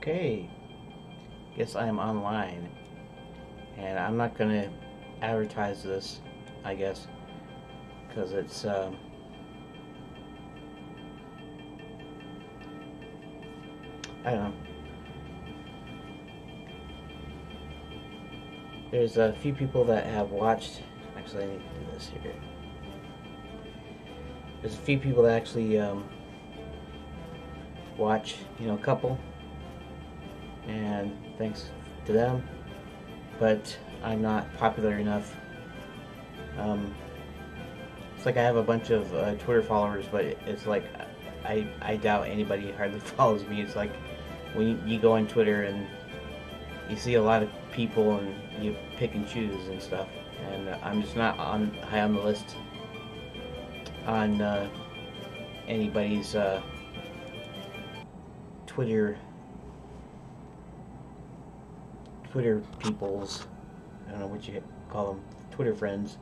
Okay, guess I am online, and I'm not gonna advertise this, I guess, because it's I don't know. There's a few people that have watched. Actually, I need to do this here. There's a few people that actually watch, a couple, and thanks to them. But I'm not popular enough. Um, it's like I have a bunch of Twitter followers, but it's like I doubt anybody hardly follows me. It's like when you go on Twitter and you see a lot of people and you pick and choose and stuff. And I'm just not on high on the list on anybody's Twitter Twitter people's, I don't know what you call them, Twitter friends.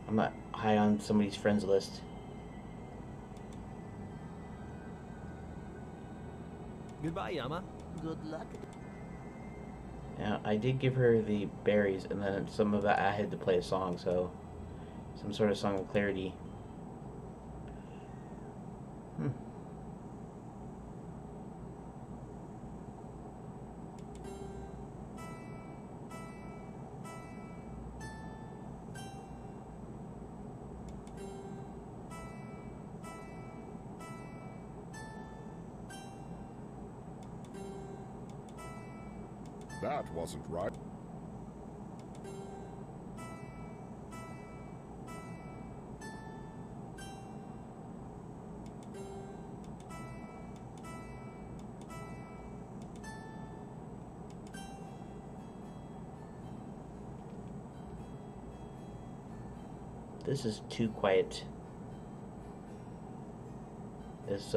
I'm not high on somebody's friends list. Goodbye, Yama. Good luck. Now, I did give her the berries, and then some of that I had to play a song, so some sort of song of clarity. Hmm. That wasn't right. This is too quiet. This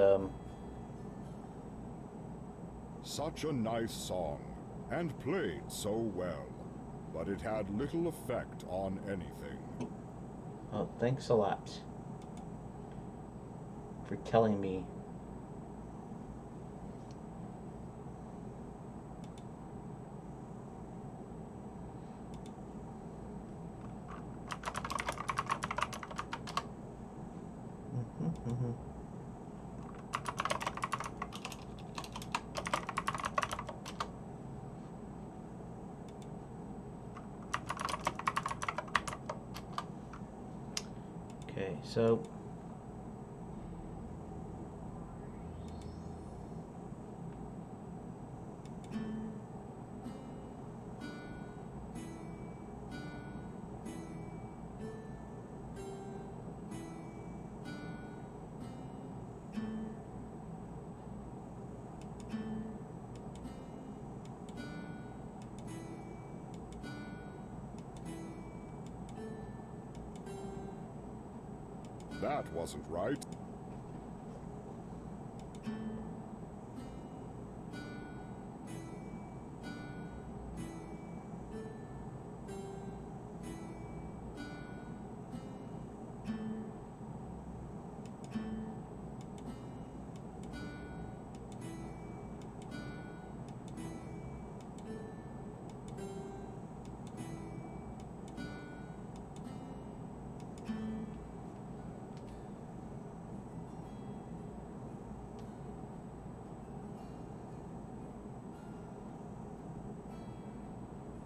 Such a nice song, and played so well, but it had little effect on anything. Oh, thanks a lot for telling me. Okay, so That wasn't right.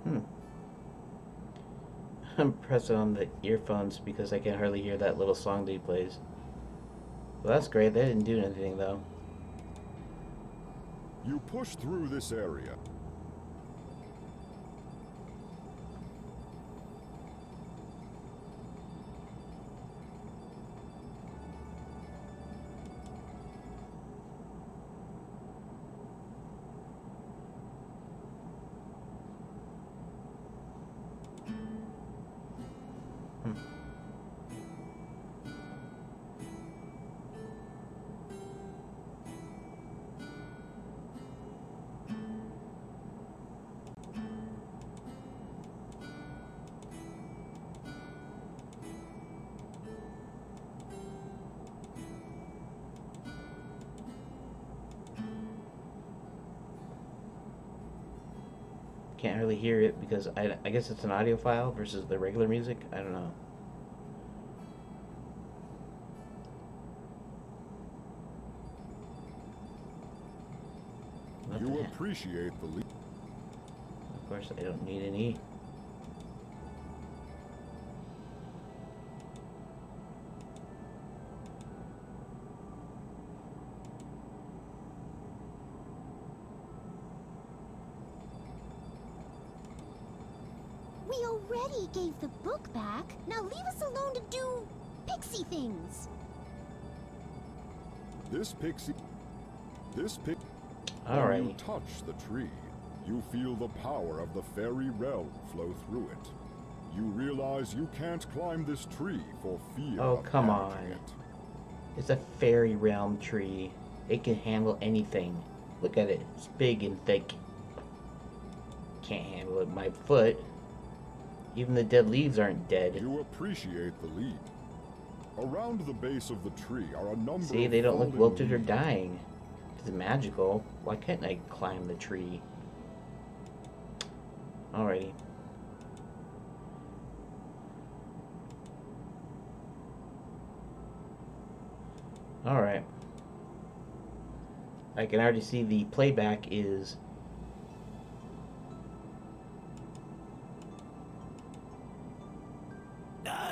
hmm. I'm pressing on the earphones because I can hardly hear that little song that he plays. Well, that's great. They didn't do anything though. You push through this area. Hmm. can't really hear it because I guess it's an audio file versus the regular music. I don't know. You appreciate the lead. Of course, I don't need any. We already gave the book back. Now leave us alone to do pixie things. This pick. All When you right. touch the tree, you feel the power of the fairy realm flow through it. You realize you can't climb this tree for fear Oh, of come damaging on. it. It's a fairy realm tree. It can handle anything. Look at it. It's big and thick. Can't handle it. My foot. Even the dead leaves aren't dead. You appreciate the lead. Around the base of the tree are a number See, of they don't look fallen wilted or leaves. dying. It's magical. Why can't I climb the tree? Alrighty. Alright. I can already see the playback is...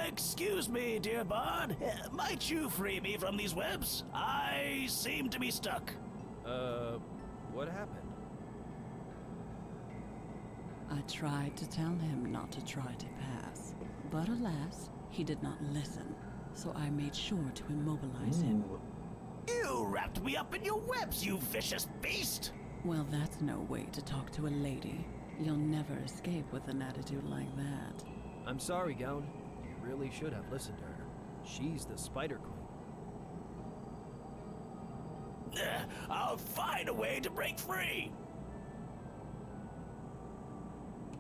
Excuse me, dear bard. Might you free me from these webs? I seem to be stuck. What happened? I tried to tell him not to try to pass, but alas, he did not listen, so I made sure to immobilize him. Ooh. You wrapped me up in your webs, you vicious beast! Well, that's no way to talk to a lady. You'll never escape with an attitude like that. I'm sorry, Gown. You really should have listened to her. She's the Spider Queen. I'll find a way to break free.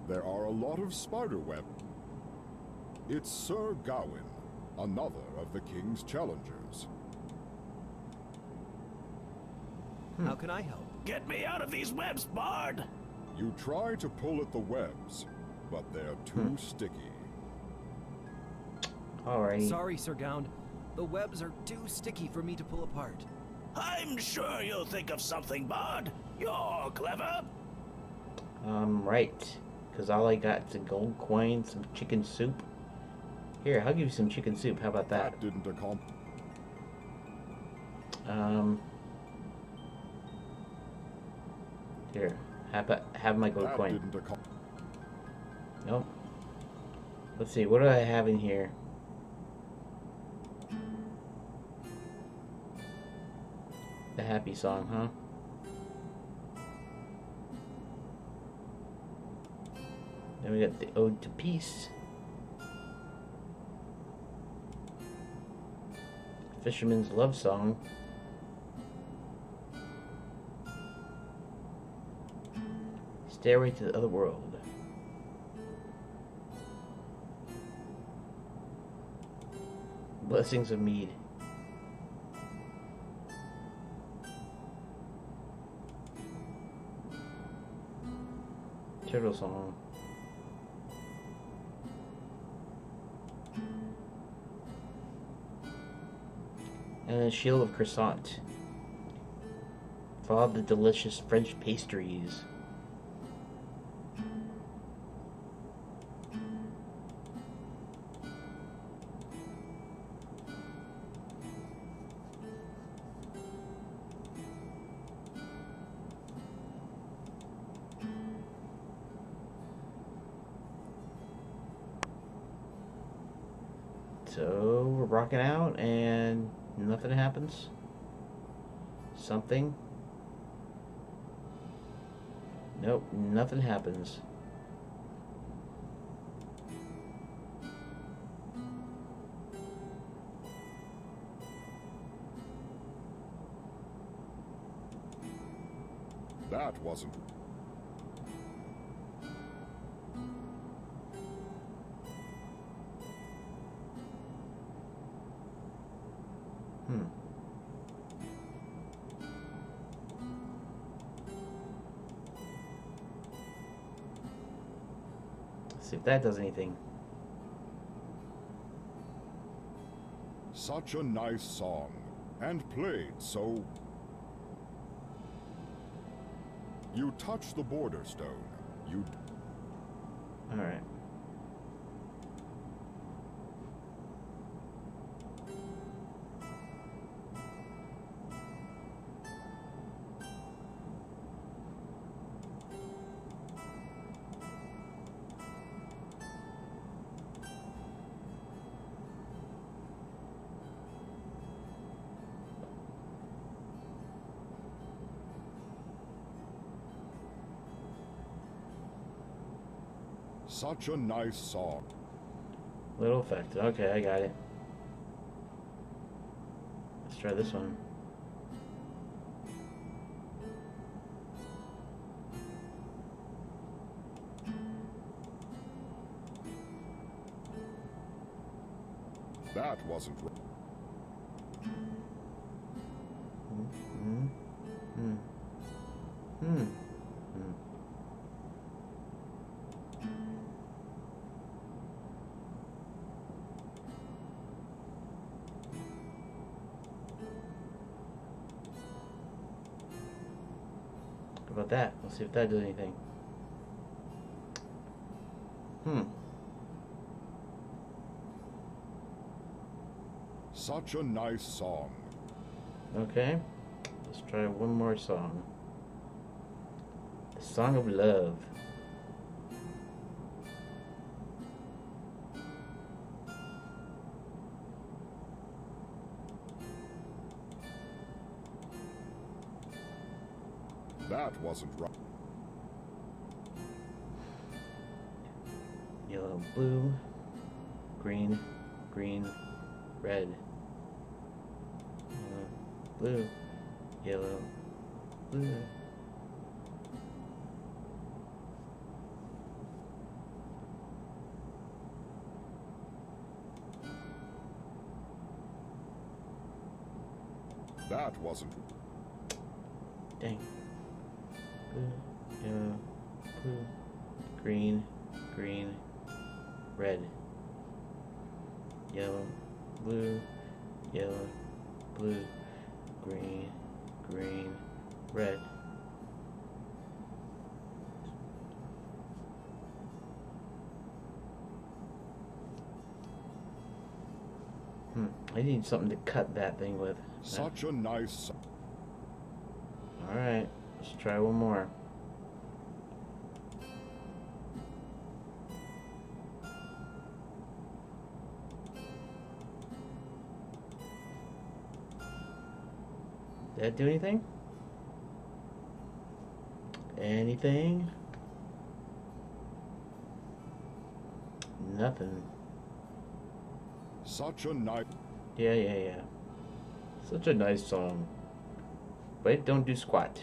There are a lot of spiderweb. It's Sir Gawain, another of the king's challengers. How can I help? Get me out of these webs, bard! You try to pull at the webs, but they're too sticky. Alrighty. Sorry, Sir Gown. The webs are too sticky for me to pull apart. I'm sure you'll think of something, bard. You're clever. Right. Because all I got is a gold coin, some chicken soup. Here, I'll give you some chicken soup. How about that? That didn't accomplish. Here, have my gold That coin. didn't accomplish. Nope. Let's see, what do I have in here? The happy song, huh? Then we got the Ode to Peace. Fisherman's Love Song. Stairway to the Other World. Blessings of Mead. Turtle Song. And then Shield of Croissant. For all the delicious French pastries. So we're rocking out and nothing happens. Something. Nope, nothing happens. That wasn't. Hmm. see if that does anything. Such a nice song, and played so... You touch the border stone. You... Alright. Such a nice song. Little effect. Okay, I got it. Let's try this one. That wasn't right. Hmm. Hmm. Hmm. Hmm. How about that? Let's see if that does anything. Hmm. Such a nice song. Okay. Let's try one more song. The Song of Love. That wasn't right. Yellow, blue, green, green, red. Blue, yellow, blue. That wasn't... Dang. Blue, yellow, blue, green, green, red. Yellow, blue, yellow, blue, green, green, red. I need something to cut that thing with. Such a nice song. Alright, let's try one more. Did that do anything? Anything? Nothing. Such a nice... Yeah. Such a nice song. But it don't do squat.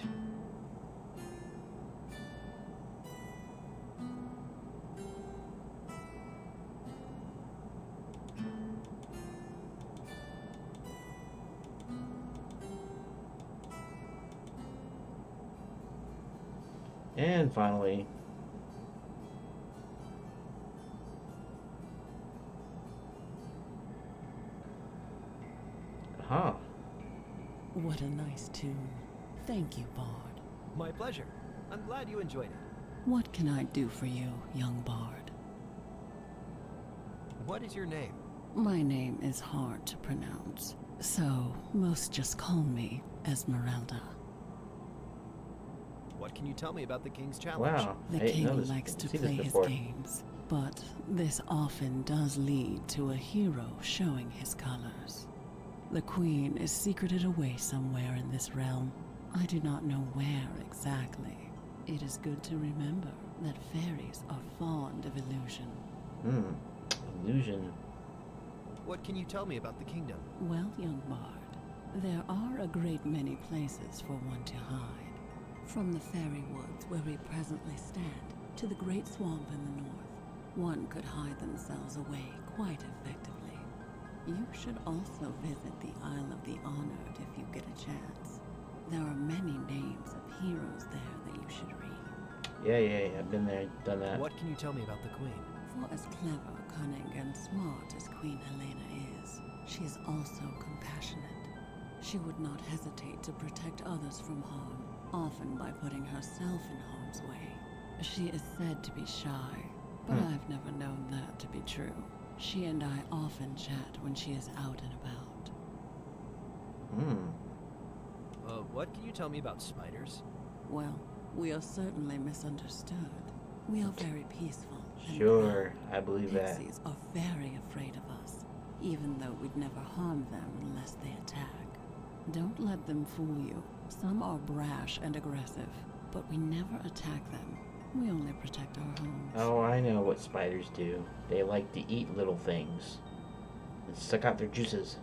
And finally, aha. What a nice tune. Thank you, Bard. My pleasure. I'm glad you enjoyed it. What can I do for you, young Bard? What is your name? My name is hard to pronounce, so most just call me Esmeralda. What can you tell me about the King's Challenge? Wow. The I didn't know king this. likes to I've seen this play his before. games, but this often does lead to a hero showing his colors. The queen is secreted away somewhere in this realm. I do not know where exactly. It is good to remember that fairies are fond of illusion. Illusion. What can you tell me about the kingdom? Well, young Bard, there are a great many places for one to hide. From the fairy woods where we presently stand to the great swamp in the north, one could hide themselves away quite effectively. You should also visit the Isle of the Honored if you get a chance. There are many names of heroes there that you should read. Yeah. I've been there, done that. What can you tell me about the Queen? For as clever, cunning, and smart as Queen Helena is, she is also compassionate. She would not hesitate to protect others from harm, often by putting herself in harm's way. She is said to be shy, but I've never known that to be true. She and I often chat when she is out and about. What can you tell me about spiders? Well, we are certainly misunderstood. We are very peaceful. and Sure, I believe that. Pixies are very afraid of us, even though we'd never harm them unless they attack. Don't let them fool you. Some are brash and aggressive, but we never attack them. We only protect our homes. Oh, I know what spiders do. They like to eat little things and suck out their juices.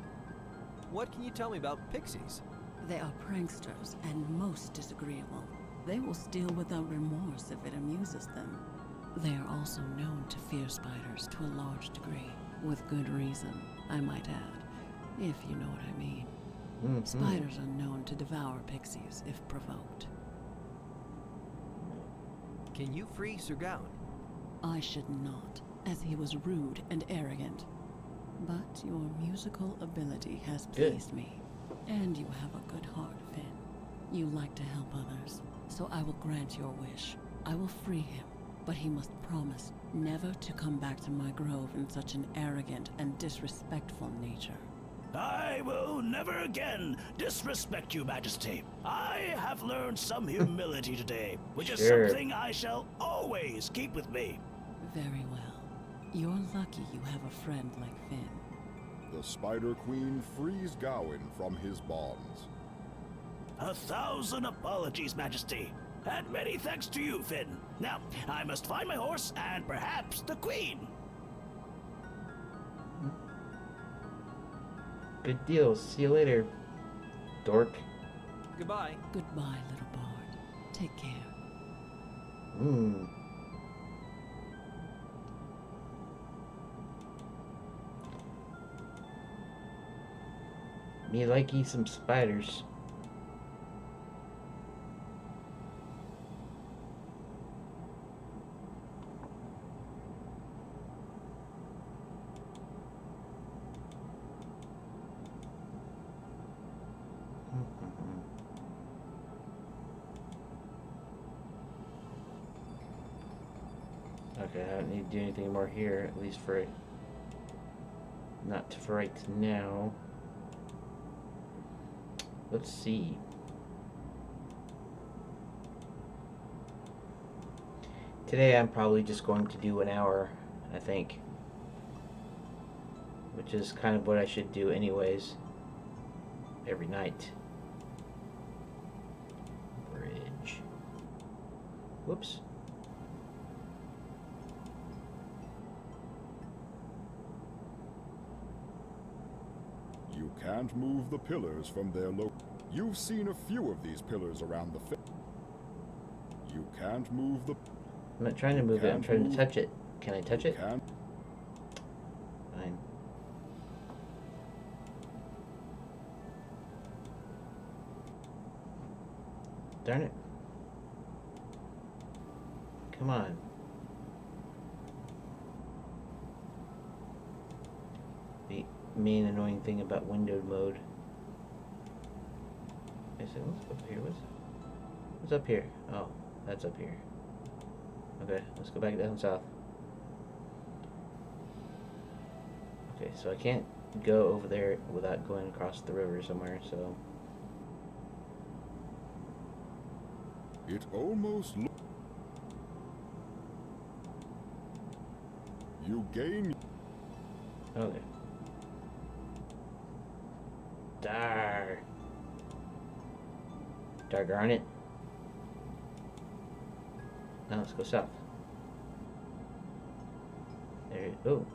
What can you tell me about pixies? They are pranksters and most disagreeable. They will steal without remorse if it amuses them. They are also known to fear spiders to a large degree, with good reason, I might add, if you know what I mean. Spiders are known to devour pixies if provoked. Can you free Sir Gawain? I should not, as he was rude and arrogant. But your musical ability has pleased me, and you have a good heart, Finn. You like to help others, so I will grant your wish. I will free him, but he must promise never to come back to my grove in such an arrogant and disrespectful nature. I will never again disrespect you, Majesty. I have learned some humility today, which is something I shall always keep with me. Very well. You're lucky you have a friend like Finn. The Spider Queen frees Gawain from his bonds. 1,000 apologies, Majesty. And many thanks to you, Finn. Now, I must find my horse and perhaps the Queen. Good deal. See you later, dork. Goodbye. Goodbye, little bard. Take care. Me likey some spiders. Okay, I don't need to do anything more here, at least for not for right now. Let's see. Today I'm probably just going to do an hour, I think. Which is kind of what I should do anyways. Every night. Bridge. Whoops. You can't move the pillars from their You've seen a few of these pillars around the You can't move the... I'm not trying to move it, I'm trying to touch it. Can I touch it? Can't. Fine. Darn it. Come on. The main annoying thing about windowed mode. I said, what's up here? What's up here? Oh, that's up here. Okay, let's go back down south. Okay, so I can't go over there without going across the river somewhere, so... It almost You gain... Okay. Darn it. Now let's go south. There oh.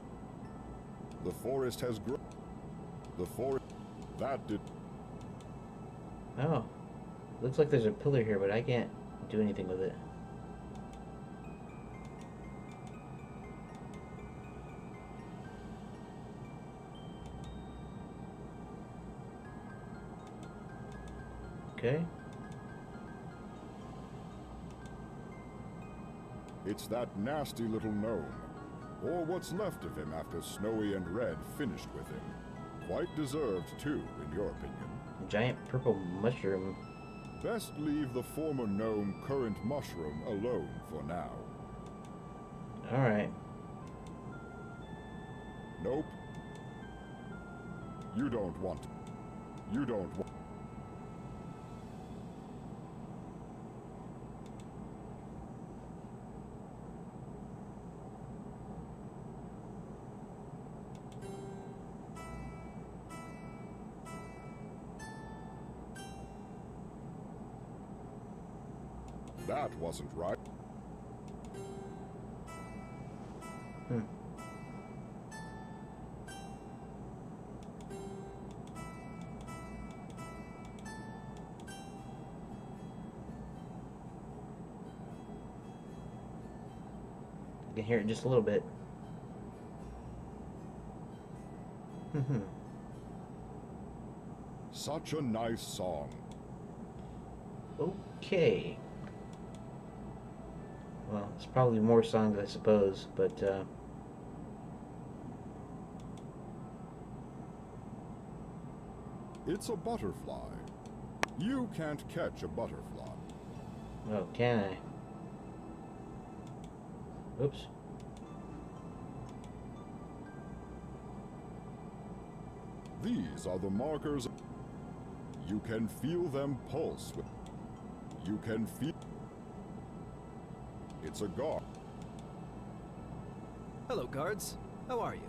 The forest has grown. The forest... That did... Oh. Looks like there's a pillar here, but I can't do anything with it. Okay. It's that nasty little gnome. Or what's left of him after Snowy and Red finished with him. Quite deserved, too, in your opinion. Giant purple mushroom. Best leave the former gnome current mushroom alone for now. Alright. Nope. You don't want. You don't want. That wasn't right. I can hear it just a little bit. Such a nice song. Okay. Well, it's probably more songs, I suppose, but It's a butterfly. You can't catch a butterfly. oh, can I? Oops. These are the markers. You can feel them pulse. You can feel. It's a guard. Hello, guards. How are you?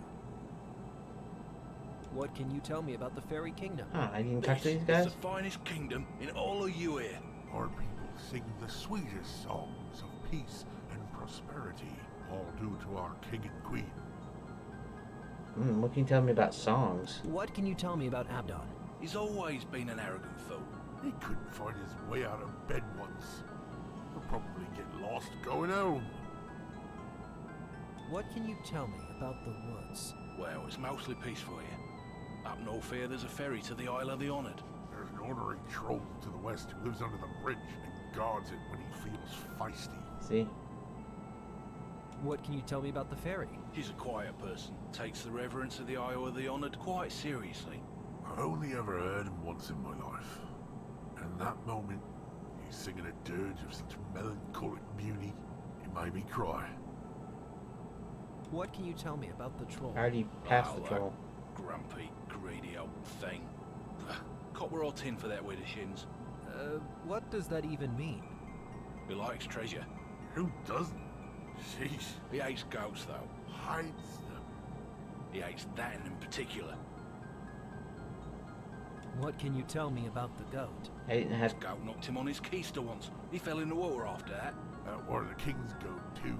What can you tell me about the Fairy Kingdom? Ah, I didn't talk to This these is guys? the finest kingdom in all of you here. Our people sing the sweetest songs of peace and prosperity, all due to our king and queen. What can you tell me about songs? What can you tell me about Abdon? He's always been an arrogant fool. He couldn't find his way out of bed once. He'll probably get lost going home. What can you tell me about the woods? Well, it's mostly peaceful here. Up north here, there's a ferry to the Isle of the Honoured. There's an ornery troll to the west who lives under the bridge and guards it when he feels feisty. See? What can you tell me about the fairy? He's a quiet person, takes the reverence of the Isle of the Honoured quite seriously. I only ever heard him once in my life. And in that moment, he's singing a dirge of such melancholic beauty, it made me cry. What can you tell me about the troll? I already passed Oh, the that troll. Grumpy, greedy old thing. Copper or tin for that with the shins. What does that even mean? He likes treasure. Who doesn't? Sheesh. He hates goats, though. Hides them. He hates that in particular. What can you tell me about the goat? I didn't have. Goat knocked him on his keister once. He fell in the water after that. Where the kings go too.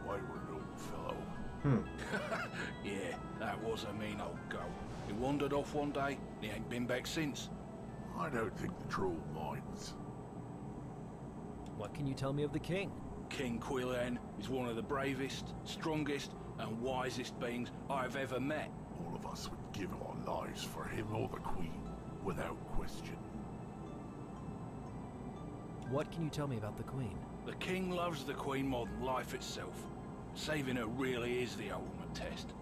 Wayward old fellow. Yeah, that was a mean old goat. He wandered off one day, and he ain't been back since. I don't think the troll minds. What can you tell me of the king? King Quillan is one of the bravest, strongest, and wisest beings I've ever met. All of us would give our lives for him or the queen, without question. What can you tell me about the queen? The king loves the queen more than life itself. Saving her really is the ultimate test.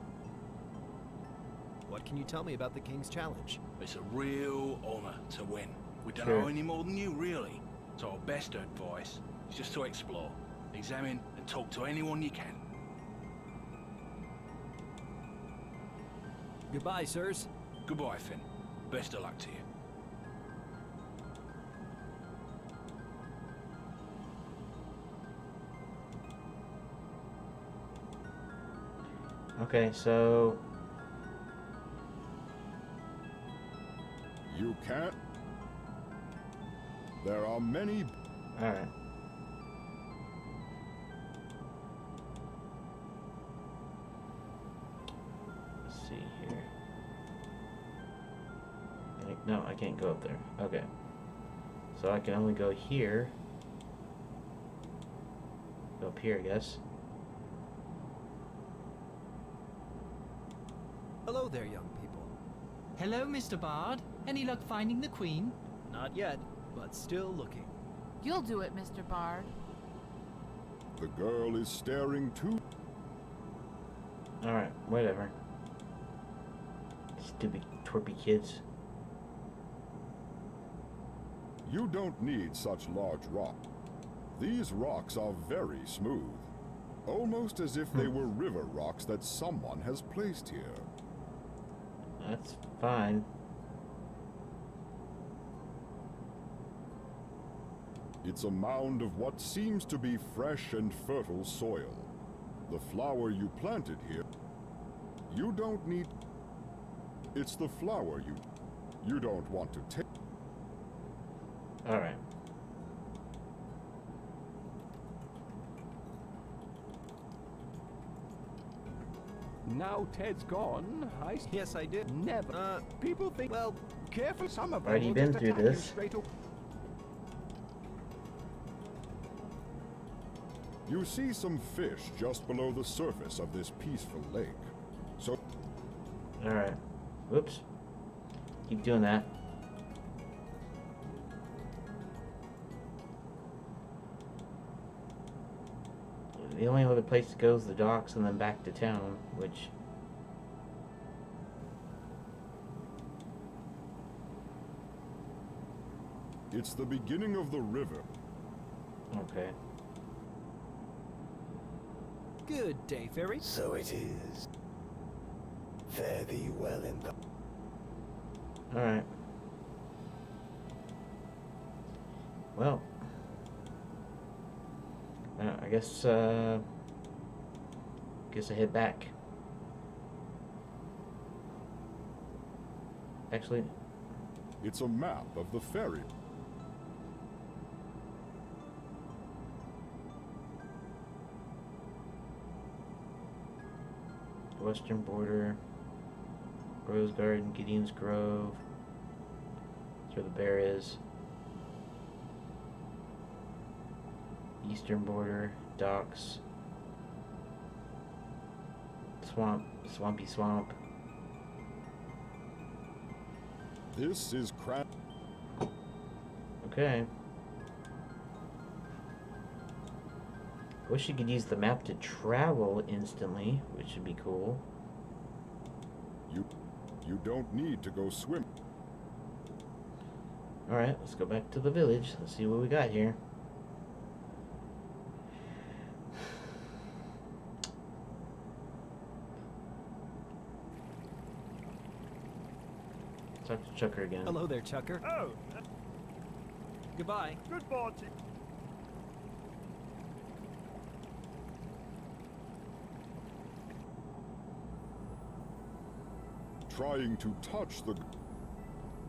What can you tell me about the king's challenge? It's a real honor to win. We don't Sure. know any more than you, really. So our best advice is just to explore, examine, and talk to anyone you can. Goodbye, sirs. Goodbye, Finn. Best of luck to you. Okay, so. You can't. There are many. Alright. Let's see here. No, I can't go up there. Okay. So I can only go here. Go up here, I guess. Hello there, young people. Hello, Mr. Bard. Any luck finding the Queen? Not yet, but still looking. You'll do it, Mr. Bard. The girl is staring too. Alright, whatever. Stupid twerpy kids. You don't need such large rocks. These rocks are very smooth, almost as if they were river rocks that someone has placed here. That's fine. It's a mound of what seems to be fresh and fertile soil. The flower you planted here, you don't need... It's the flower you don't want to take. Alright. Now Ted's gone, Yes, I did. never. People think, well, careful, some of them Already will been just through attack you this. straight away. You see some fish just below the surface of this peaceful lake. So Alright. Whoops. Keep doing that. The only other place to go is the docks and then back to town, which... it's the beginning of the river. Okay. Good day, Fairy. So it is. Fare thee well in the... Alright. Well. I guess I head back. Actually, It's a map of the ferry. western border, Rose Garden, Gideon's Grove. That's where the bear is. Eastern border, docks, swamp, swampy swamp. This is Okay. Wish you could use the map to travel instantly, which would be cool. You don't need to go swim. Alright, let's go back to the village. Let's see what we got here. Talk to Chucker again. Hello there, Chucker. Oh, Goodbye. good morning. Trying to touch the...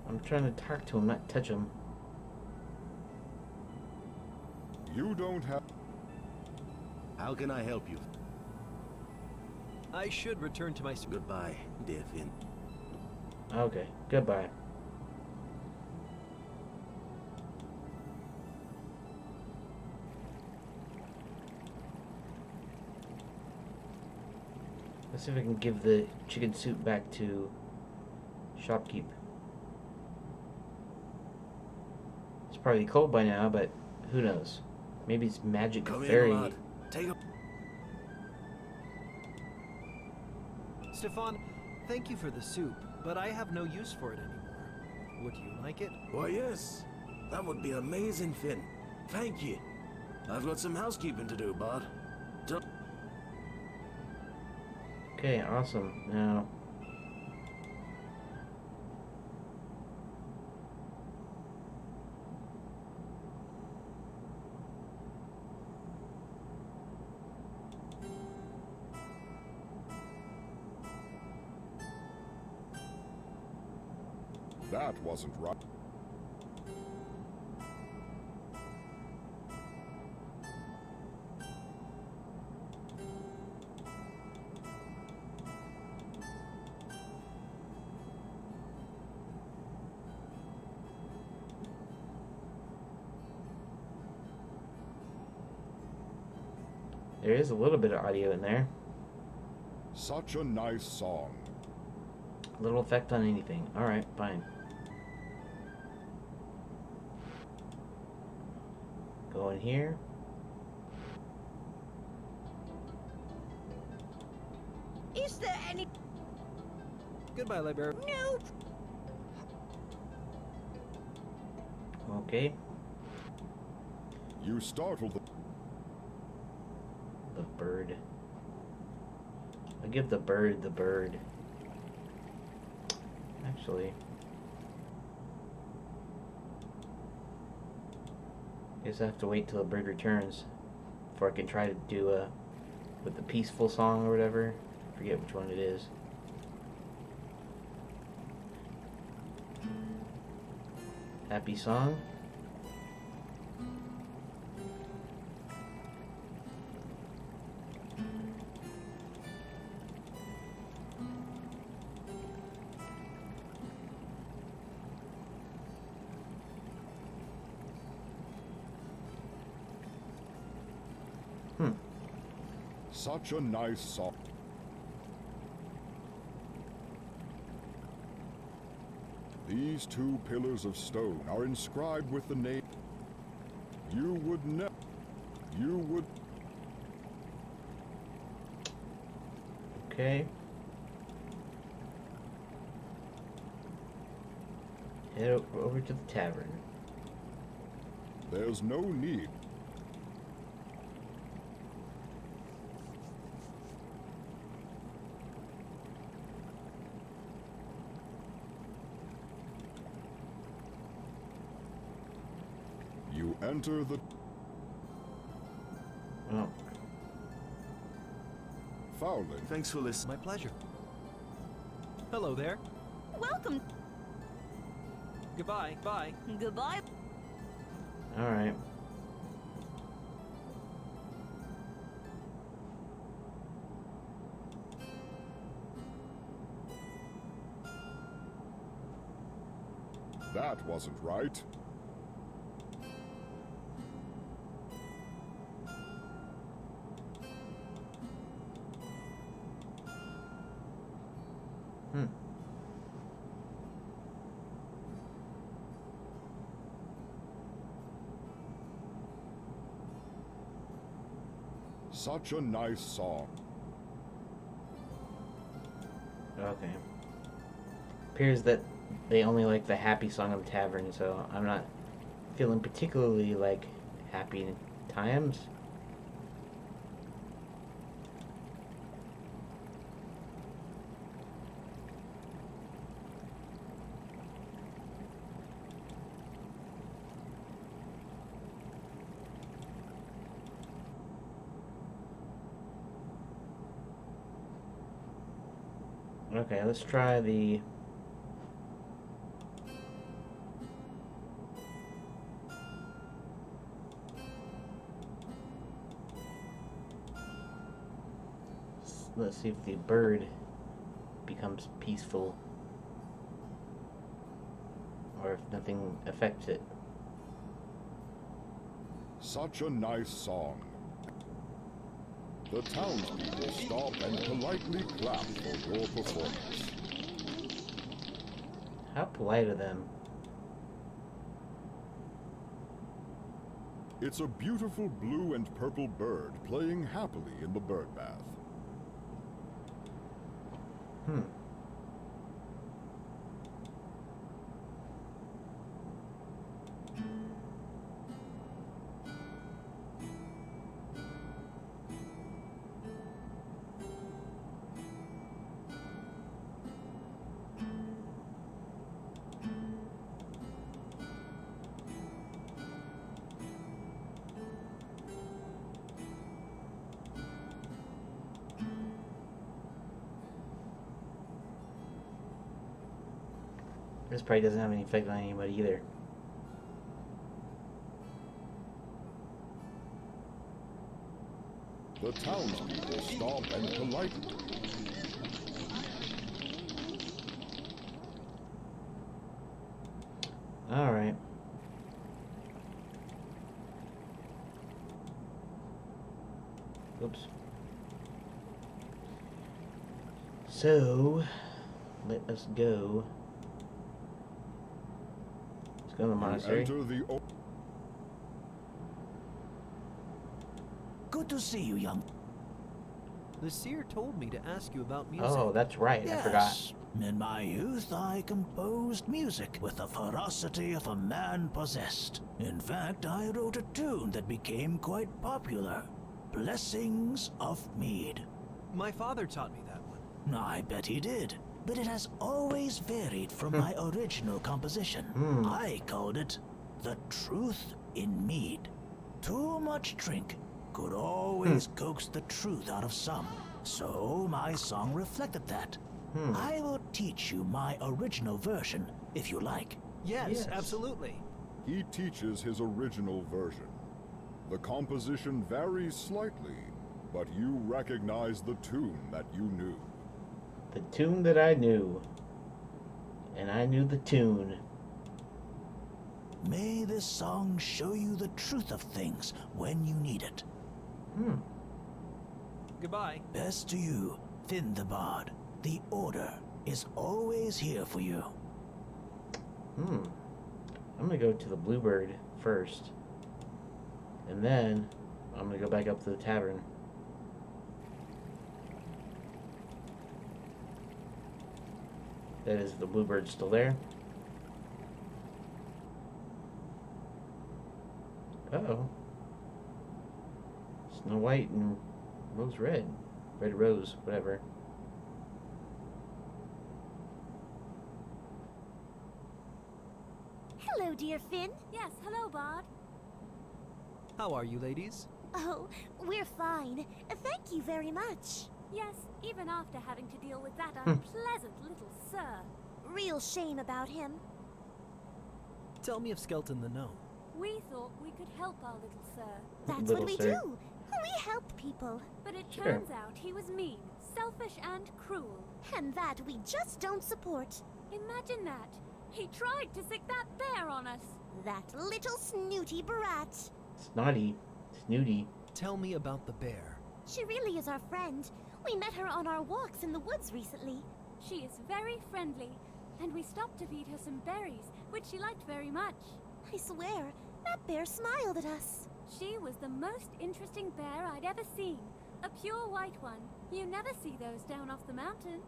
I'm trying to talk to him, not touch him. You don't have... How can I help you? I should return to my... Goodbye, dear Finn. Okay, goodbye. Let's see if I can give the chicken soup back to Shopkeep. It's probably cold by now, but who knows? Maybe it's magic Come fairy. in, lad. Take a... Stefan, thank you for the soup, but I have no use for it anymore. Would you like it? Why, yes. That would be amazing, Finn. Thank you. I've got some housekeeping to do, Bard. Don't... Okay, awesome. Now, That wasn't right. there is a little bit of audio in there. Such a nice song. Little effect on anything. Alright, fine. Go in here. Is Is there any... Goodbye, librarian. Nope. Okay. You startled The bird. I give the bird the bird. Actually, guess I have to wait till the bird returns before I can try to do with the peaceful song or whatever. I forget which one it is. Happy song. such a nice song. These two pillars of stone are inscribed with the name. You would never. You would. Okay. Head over to the tavern. There's no need. You enter the... Oh. Fowling. Thanks for listening. My pleasure. Hello there. Welcome. Goodbye. Bye. Goodbye. Alright. That wasn't right. Such a nice song. Okay. Appears that they only like the happy song of the tavern, so I'm not feeling particularly like happy times. Okay, let's try the... Let's see if the bird becomes peaceful, or if nothing affects it. Such a nice song. The townspeople stop and politely clap for your performance. How polite of them. It's a beautiful blue and purple bird playing happily in the bird bath. This probably doesn't have any effect on anybody either. The townspeople stop and politely... Alright. Oops. So, let us go. Let's go to the monastery. Enter the... Good to see you, young. The seer told me to ask you about music. Oh, that's right. I forgot. Yes. In my youth, I composed music with the ferocity of a man possessed. In fact, I wrote a tune that became quite popular. Blessings of Mead. My father taught me that one. I bet he did. But it has always varied from my original composition. I called it The Truth in Mead. Too much drink could always coax the truth out of some. So my song reflected that. I will teach you my original version, if you like. Yes, absolutely. He teaches his original version. The composition varies slightly, but you recognize the tune that you knew. The tune that I knew. And I knew the tune. May this song show you the truth of things when you need it. Goodbye. Best to you, Finn the Bard. The Order is always here for you. I'm gonna go to the Bluebird first. And then I'm gonna go back up to the tavern. That is, the Bluebird still there? Uh-oh. Snow White and Rose Red. Red Rose, whatever. Hello, dear Finn. Yes, hello, Bard. How are you, ladies? Oh, we're fine. Thank you very much. Yes, even after having to deal with that unpleasant little sir. Real shame about him. Tell me of Skelton the Gnome. We thought we could help our little sir. That's Little what we sir. do. We help people. But it Sure. turns out he was mean, selfish, and cruel. And that we just don't support. Imagine that. He tried to sick that bear on us. That little snooty brat. Snotty. Snooty. Tell me about the bear. She really is our friend. We met her on our walks in the woods recently. She is very friendly, and we stopped to feed her some berries, which she liked very much. I swear, that bear smiled at us. She was the most interesting bear I'd ever seen. A pure white one. You never see those down off the mountain.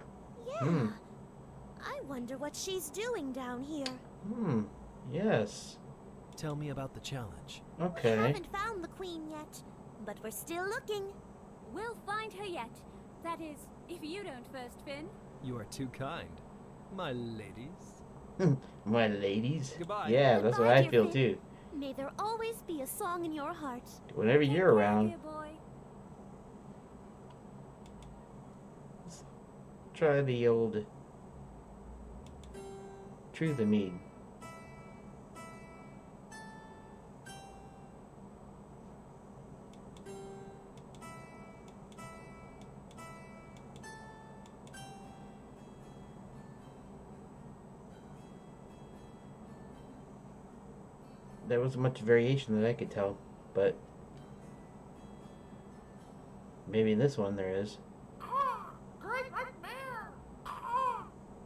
Yeah. I wonder what she's doing down here. Yes. Tell me about the challenge. Okay. We haven't found the queen yet, but we're still looking. We'll find her yet. That is, if you don't first, Finn. You are too kind, my ladies. My ladies? Goodbye. Yeah, that's what Goodbye, I dear feel Finn. too. May there always be a song in your heart. Whenever Take you're care, around, dear boy. try the old Truth of Mead. There wasn't much variation that I could tell, but maybe in this one there is. Great white bear!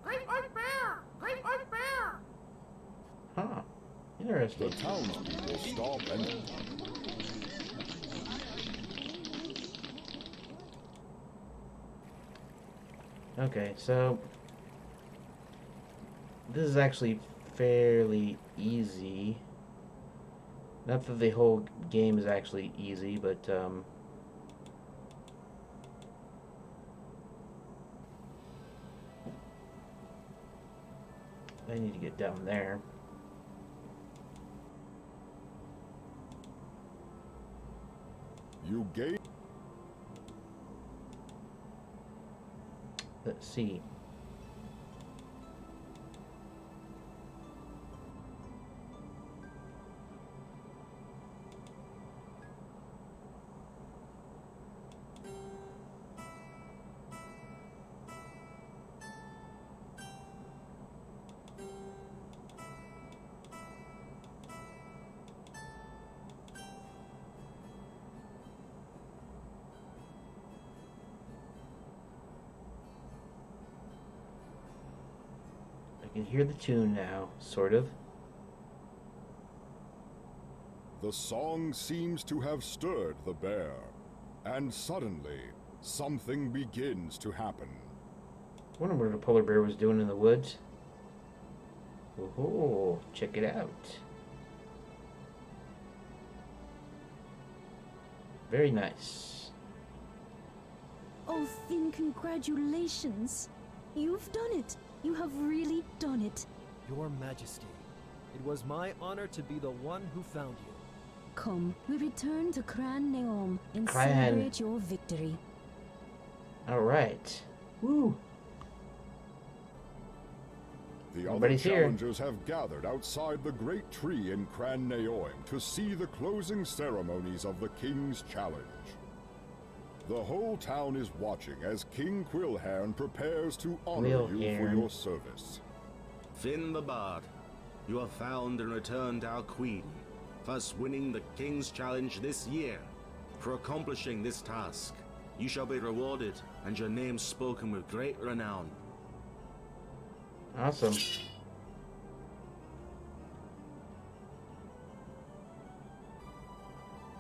Great white bear! Great white bear! Huh. The Interesting. townspeople stop and... Okay, so this is actually fairly easy. Not that the whole game is actually easy, but I need to get down there. You gave... Let's see. I can hear the tune now, sort of. The song seems to have stirred the bear, and suddenly, something begins to happen. I wonder what the polar bear was doing in the woods. Oh, check it out. Very nice. Oh, Finn, congratulations. You've done it. You have really done it. Your Majesty, it was my honor to be the one who found you. Come, we return to Cran Neom and Cran. celebrate your victory. Alright. Woo! The other Everybody's here. challengers have gathered outside the great tree in Cran Neoim to see the closing ceremonies of the King's Challenge. The whole town is watching as King Quilhairn prepares to honor you for your service. Finn the Bard, you have found and returned our queen, thus winning the King's Challenge this year. For accomplishing this task, you shall be rewarded and your name spoken with great renown. Awesome.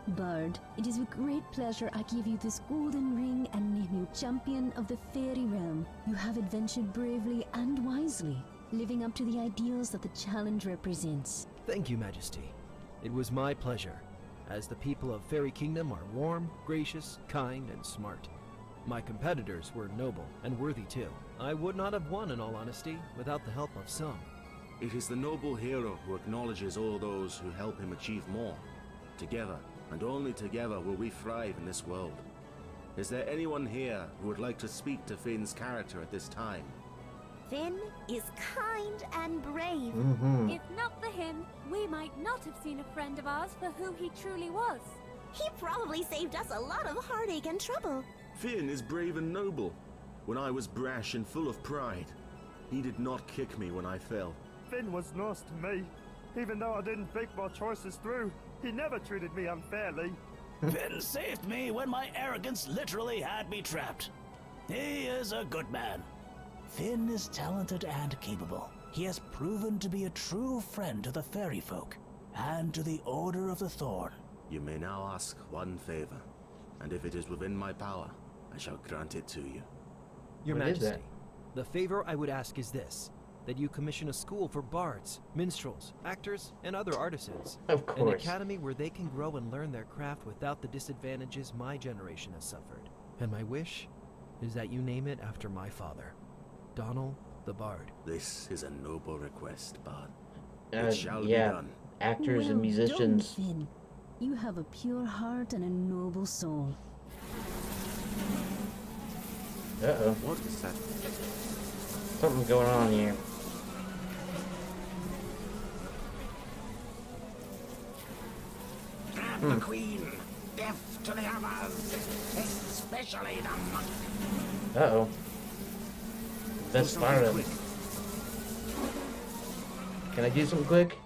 Bard, it is with great pleasure I give you this golden ring and name you champion of the fairy realm. You have adventured bravely and wisely, living up to the ideals that the challenge represents. Thank you, Majesty. It was my pleasure, as the people of Fairy Kingdom are warm, gracious, kind, and smart. My competitors were noble and worthy too. I would not have won, in all honesty, without the help of some. It is the noble hero who acknowledges all those who help him achieve more. Together, and only together, will we thrive in this world. Is there anyone here who would like to speak to Finn's character at this time? Finn is kind and brave. If not for him, we might not have seen a friend of ours for who he truly was. He probably saved us a lot of heartache and trouble. Finn is brave and noble. When I was brash and full of pride, he did not kick me when I fell. Finn was nice to me. Even though I didn't think my choices through, he never treated me unfairly. Finn saved me when my arrogance literally had me trapped. He is a good man. Finn is talented and capable. He has proven to be a true friend to the fairy folk and to the Order of the Thorn. You may now ask one favor, and if it is within my power, I shall grant it to you. Your What is Majesty, the favor I would ask is this: that you commission a school for bards, minstrels, actors, and other artisans. Of An course. academy where they can grow and learn their craft without the disadvantages my generation has suffered. And my wish is that you name it after my father, Donald the Bard. This is a noble request, Bard. Yeah, It shall be done. actors and Well musicians. done, Finn. You have a pure heart and a noble soul. Uh-oh. What is that? Something's going on here. The Queen, deaf to the others, especially the monk. Uh-oh. That's Do part something of it. Can I do something quick?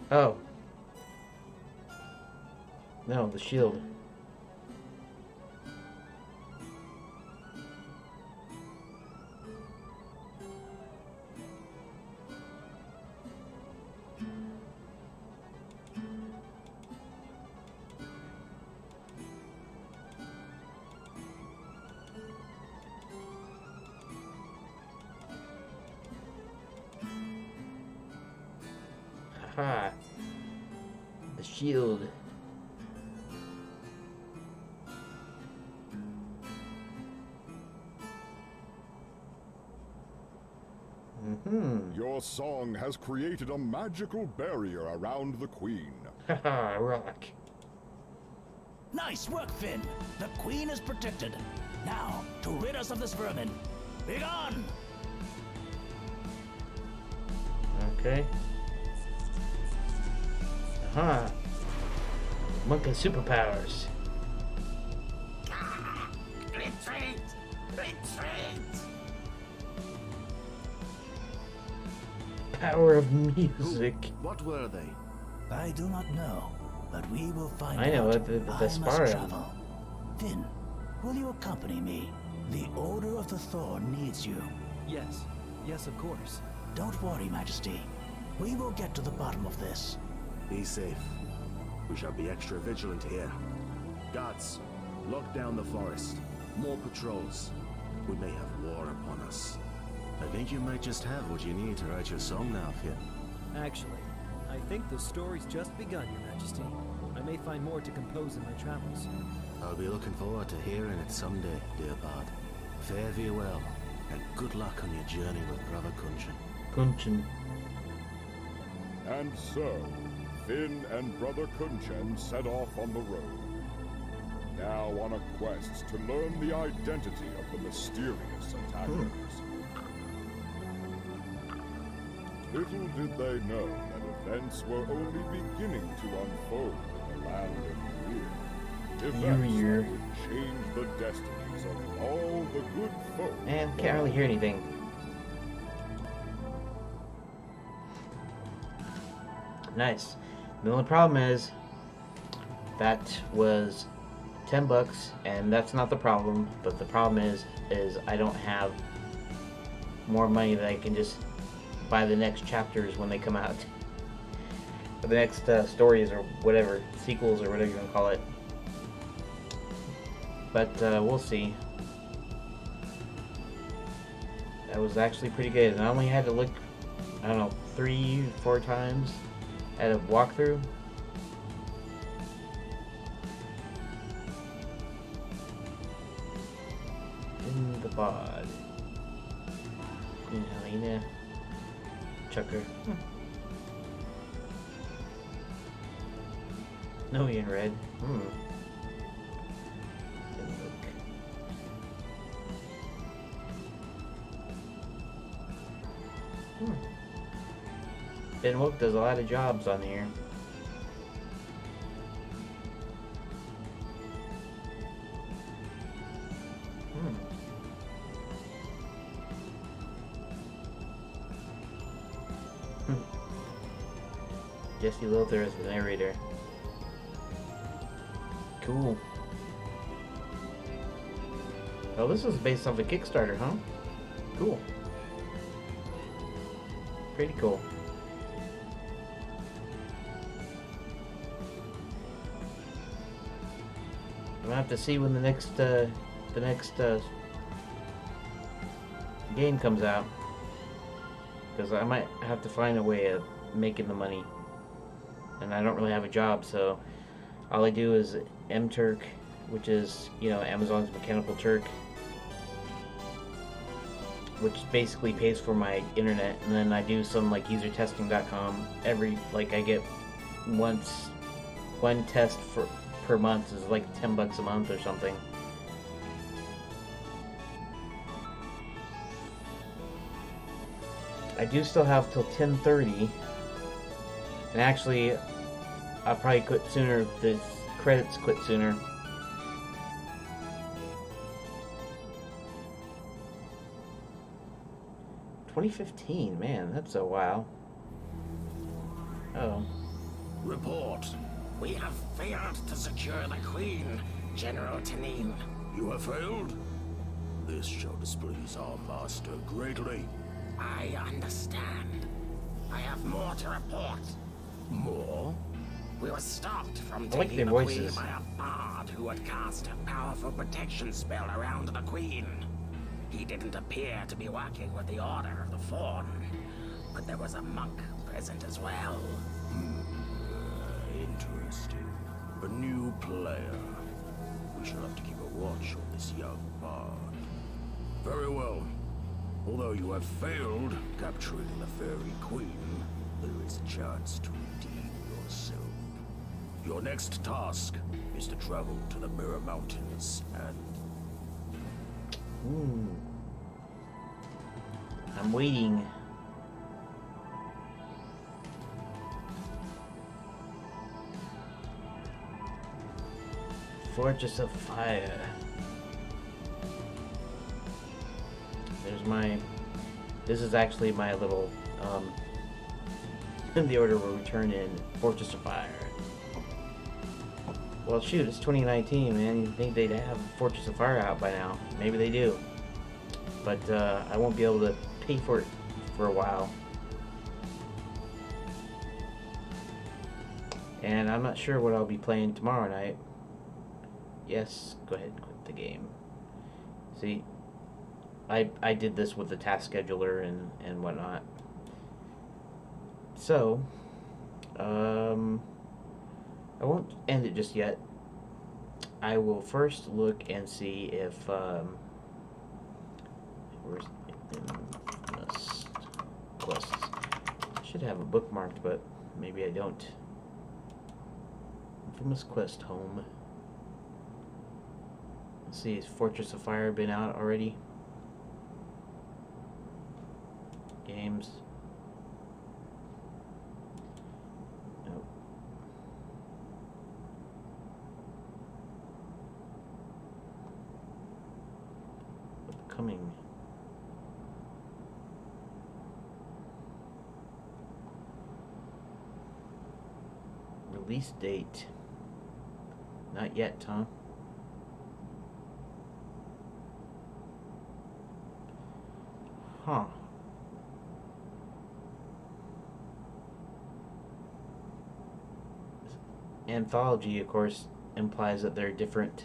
Oh. No, the shield. Haha. The shield. Your song has created a magical barrier around the Queen. Haha, rock. Nice work, Finn. The Queen is protected. Now, to rid us of this vermin. Begone! Okay. Aha. Monk has superpowers. Retreat! Retreat! Power of music. What were they? I do not know, but we will find I know out. it, the I must Sparrow. travel. Finn, will you accompany me? The Order of the Thorn needs you. Yes, yes, of course. Don't worry, Majesty. We will get to the bottom of this. Be safe. We shall be extra vigilant here. Guards, lock down the forest. More patrols. We may have war upon us. I think you might just have what you need to write your song now, Finn. Actually, I think the story's just begun, Your Majesty. I may find more to compose in my travels. I'll be looking forward to hearing it someday, dear Bard. Fare thee well, and good luck on your journey with Brother Kunchen. And so, Finn and Brother Kunchen set off on the road. Now on a quest to learn the identity of the mysterious attackers. Little did they know that events were only beginning to unfold in the land of Ymir. Events that would change the destinies of all the good folk. Man, can't really hear anything. Nice. The only problem is that was $10, and that's not the problem. But the problem is I don't have more money that I can just buy the next chapters when they come out, or the next stories or whatever, sequels or whatever you want to call it. But we'll see. That was actually pretty good, and I only had to look, I don't know, 3-4 times at a walkthrough. In the bod. Queen Helena. Chucker. No, in red. Ben Wook does a lot of jobs on here. Jesse Luther as the narrator. Cool. Oh, this was based off a Kickstarter, huh? Cool. Pretty cool. I'm gonna have to see when the next game comes out, because I might have to find a way of making the money. And I don't really have a job, so all I do is MTurk, which is, you know, Amazon's Mechanical Turk, which basically pays for my internet, and then I do some like usertesting.com. I get one test per month is like $10 a month or something. I do still have till 10:30. And actually, I'll probably quit sooner if the credits quit sooner. $2015, man, that's a while. Oh. Report. We have failed to secure the Queen, General Tanin. You have failed? This shall displease our master greatly. I understand. I have more to report. More? We were stopped from I like taking their the voices. Queen by a bard who had cast a powerful protection spell around the Queen. He didn't appear to be working with the Order of the Fawn, but there was a monk present as well. Interesting. A new player. We shall have to keep a watch on this young bard. Very well. Although you have failed capturing the Fairy Queen, there is a chance to redeem yourself. Your next task is to travel to the Mirror Mountains and... I'm waiting. Fortress of Fire. There's my... This is actually my little, the order will return in Fortress of Fire. Well, shoot, it's 2019, man. You'd think they'd have Fortress of Fire out by now. Maybe they do. But, I won't be able to pay for it for a while. And I'm not sure what I'll be playing tomorrow night. Yes, go ahead and quit the game. See, I did this with the task scheduler and whatnot. So, I won't end it just yet. I will first look and see if, where's infamous quests? I should have it bookmarked, but maybe I don't. Infamous quest home. Let's see, has Fortress of Fire been out already? Games. Nope. Upcoming. Release date. Not yet, Tom. Huh. Anthology, of course, implies that they're different.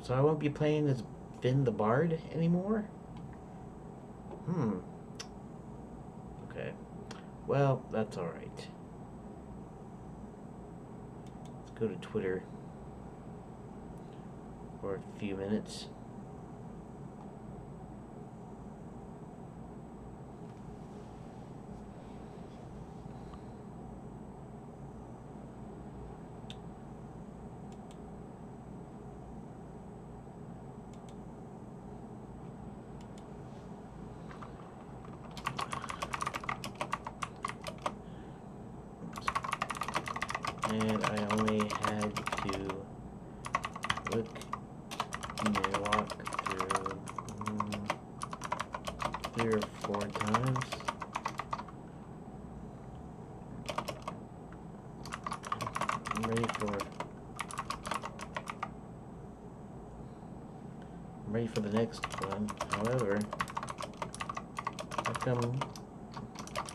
So I won't be playing as Finn the Bard anymore? Okay. Well, that's alright. Let's go to Twitter for a few minutes. And I only had to look, walk through 3 or 4 times. I'm ready for the next one. However, how come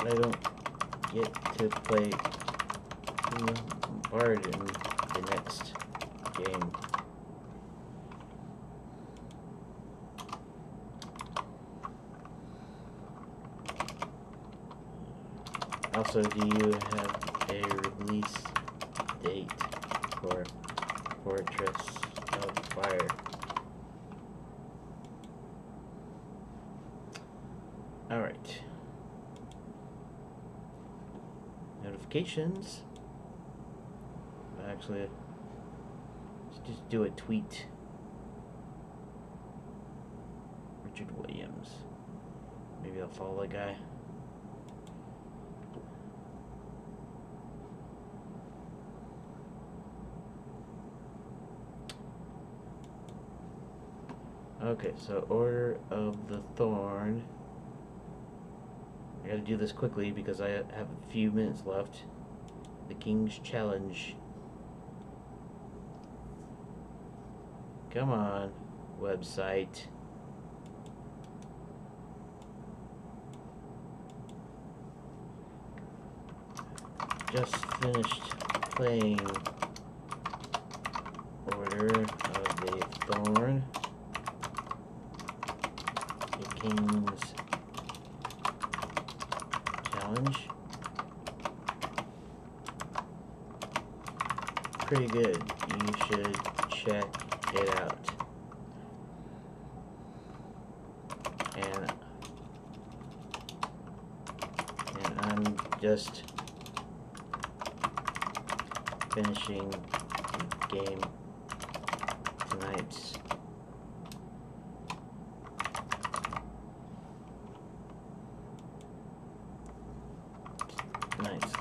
I don't get to play Bard in the next game? Also, do you have a release date for Fortress of Fire? Alright. Notifications. Actually, let's just do a tweet. Richard Williams. Maybe I'll follow that guy. Okay, so Order of the Thorn. I gotta do this quickly because I have a few minutes left. The King's Challenge. Come on, website. Just finished playing Order of the Thorn. The King's Challenge. Pretty good. You should check it out. And I'm just finishing the game tonight's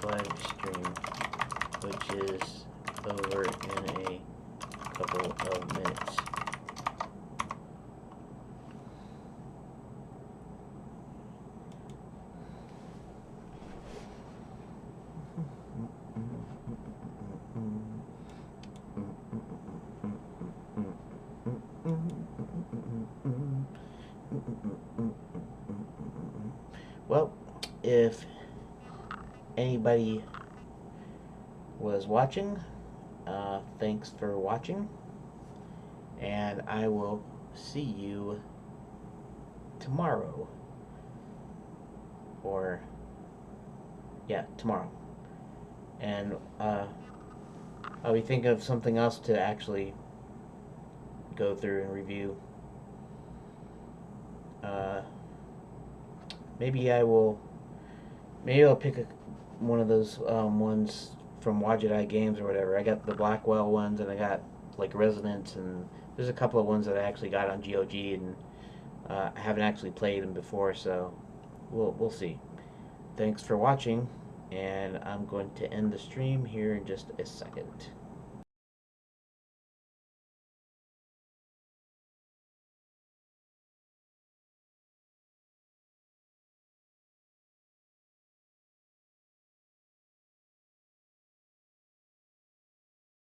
live stream, which is over in a couple of minutes. if anybody was watching. Thanks for watching, and I will see you tomorrow. Or, yeah, tomorrow. And I'll be thinking of something else to actually go through and review. Maybe I'll pick one of those ones from Wadjet Games or whatever. I got the Blackwell ones, and I got like Resonance, and there's a couple of ones that I actually got on GOG, and I haven't actually played them before, so we'll see. Thanks for watching, and I'm going to end the stream here in just a second.